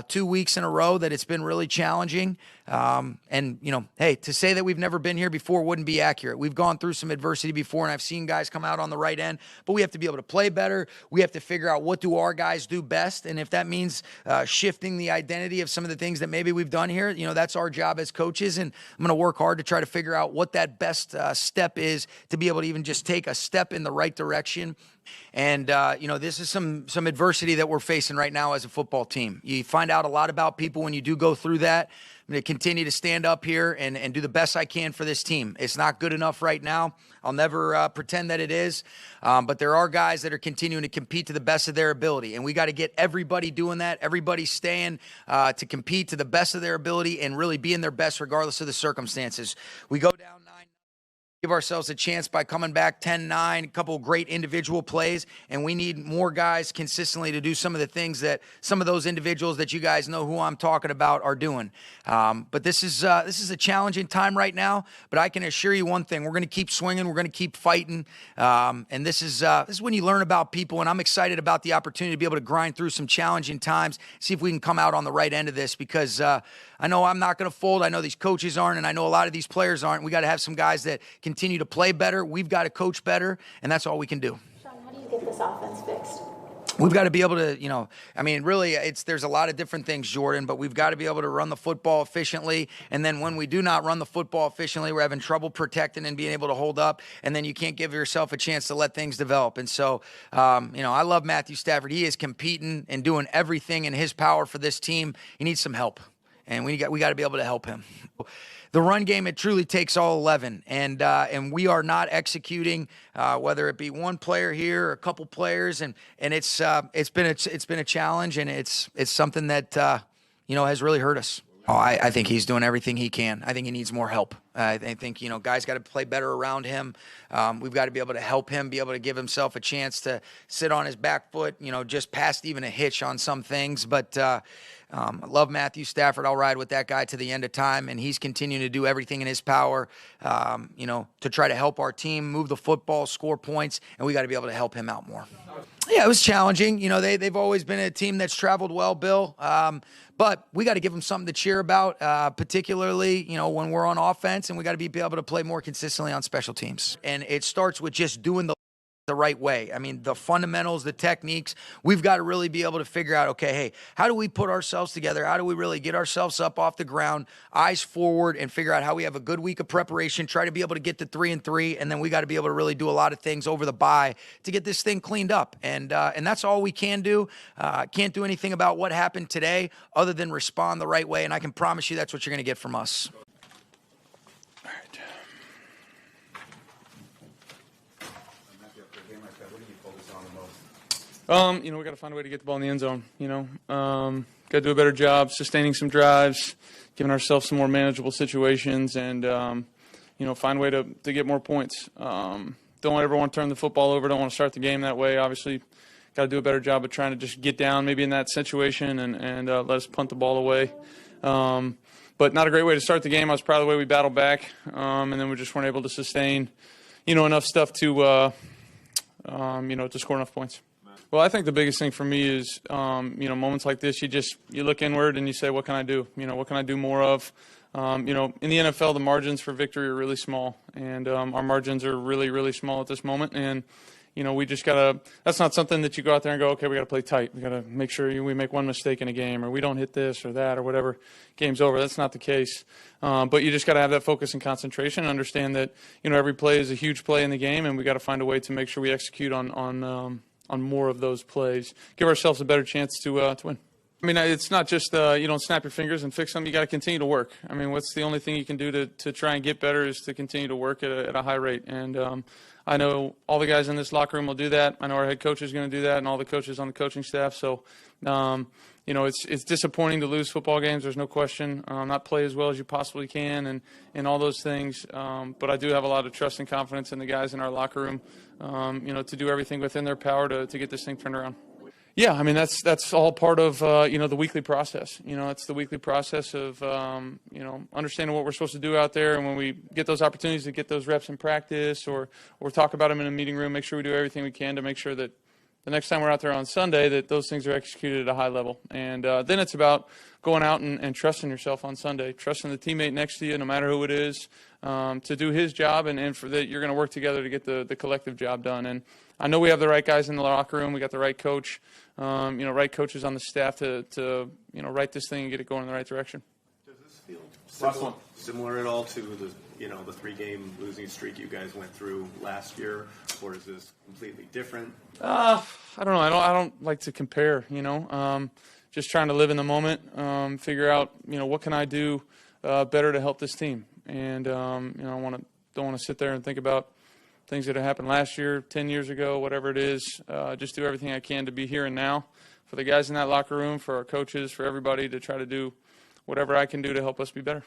2 weeks in a row that it's been really challenging. And, hey, to say that we've never been here before wouldn't be accurate. We've gone through some adversity before, and I've seen guys come out on the right end, but we have to be able to play better. We have to figure out what do our guys do best, and if that means shifting the identity of some of the things that maybe we've done here, that's our job as coaches, and I'm going to work hard to try to figure out what that best step is to be able to even just take a step in the right direction. And, this is some adversity that we're facing right now as a football team. You find out a lot about people when you do go through that. I'm going to continue to stand up here and do the best I can for this team. It's not good enough right now. I'll never pretend that it is. But there are guys that are continuing to compete to the best of their ability. And we got to get everybody doing that, everybody staying to compete to the best of their ability and really being their best regardless of the circumstances. We go down 9. Give ourselves a chance by coming back 10-9, a couple of great individual plays, and we need more guys consistently to do some of the things that some of those individuals that you guys know who I'm talking about are doing. But this is a challenging time right now, but I can assure you one thing, we're going to keep swinging, we're going to keep fighting, and this is when you learn about people, and I'm excited about the opportunity to be able to grind through some challenging times, see if we can come out on the right end of this, because I know I'm not going to fold. I know these coaches aren't, and I know a lot of these players aren't. We got to have some guys that continue to play better. We've got to coach better, and that's all we can do. Sean, how do you get this offense fixed? We've got to be able to, really, there's a lot of different things, Jordan, but we've got to be able to run the football efficiently. And then when we do not run the football efficiently, we're having trouble protecting and being able to hold up. And then you can't give yourself a chance to let things develop. And so, I love Matthew Stafford. He is competing and doing everything in his power for this team. He needs some help, and we got to be able to help him. The run game, it truly takes all 11, and we are not executing, whether it be one player here or a couple players, and it's been a challenge, and it's something that has really hurt us. Oh, I think he's doing everything he can. I think he needs more help. I think, guys got to play better around him. We've got to be able to help him, be able to give himself a chance to sit on his back foot, just past even a hitch on some things. But I love Matthew Stafford. I'll ride with that guy to the end of time, and he's continuing to do everything in his power, to try to help our team move the football, score points, and we got to be able to help him out more. Yeah, it was challenging. They've always been a team that's traveled well, Bill. But we got to give them something to cheer about, particularly, when we're on offense, and we got to be able to play more consistently on special teams. And it starts with just doing the right way. I mean, the fundamentals, the techniques, we've got to really be able to figure out, okay, hey, how do we put ourselves together? How do we really get ourselves up off the ground, eyes forward, and figure out how we have a good week of preparation, try to be able to get to 3-3, and then we got to be able to really do a lot of things over the bye to get this thing cleaned up. And that's all we can do. Can't do anything about what happened today other than respond the right way, and I can promise you that's what you're going to get from us. We got to find a way to get the ball in the end zone. Got to do a better job sustaining some drives, giving ourselves some more manageable situations, and find a way to get more points. Don't ever want to turn the football over. Don't want to start the game that way. Obviously, got to do a better job of trying to just get down maybe in that situation and let us punt the ball away. But not a great way to start the game. I was proud of the way we battled back, and then we just weren't able to sustain, enough stuff to score enough points. Well, I think the biggest thing for me is, moments like this, you look inward and you say, what can I do? What can I do more of? In the NFL, the margins for victory are really small, and our margins are really, really small at this moment. And, we just got to – that's not something that you go out there and go, okay, we got to play tight. We got to make sure we make one mistake in a game, or we don't hit this or that or whatever. Game's over. That's not the case. But you just got to have that focus and concentration and understand that, every play is a huge play in the game, and we got to find a way to make sure we execute on more of those plays, give ourselves a better chance to win. I mean, it's not just you don't snap your fingers and fix them. You got to continue to work. I mean, what's the only thing you can do to try and get better is to continue to work at a high rate. And I know all the guys in this locker room will do that. I know our head coach is going to do that, and all the coaches on the coaching staff. So, it's disappointing to lose football games. There's no question. Not play as well as you possibly can, and all those things. But I do have a lot of trust and confidence in the guys in our locker room, to do everything within their power to get this thing turned around. Yeah, I mean, that's all part of, the weekly process. It's the weekly process of, understanding what we're supposed to do out there. And when we get those opportunities to get those reps in practice or talk about them in a meeting room, make sure we do everything we can to make sure that the next time we're out there on Sunday, that those things are executed at a high level. And then it's about going out and trusting yourself on Sunday, trusting the teammate next to you, no matter who it is, to do his job, and for that you're going to work together to get the collective job done. And I know we have the right guys in the locker room. We got the right coach, right coaches on the staff to right this thing and get it going in the right direction. Does this feel similar at all to the 3-game losing streak you guys went through last year, or is this completely different? I don't know. I don't like to compare. Just trying to live in the moment, figure out what can I do better to help this team, and don't want to sit there and think about things that have happened last year, 10 years ago, whatever it is. Just do everything I can to be here and now for the guys in that locker room, for our coaches, for everybody, to try to do whatever I can do to help us be better.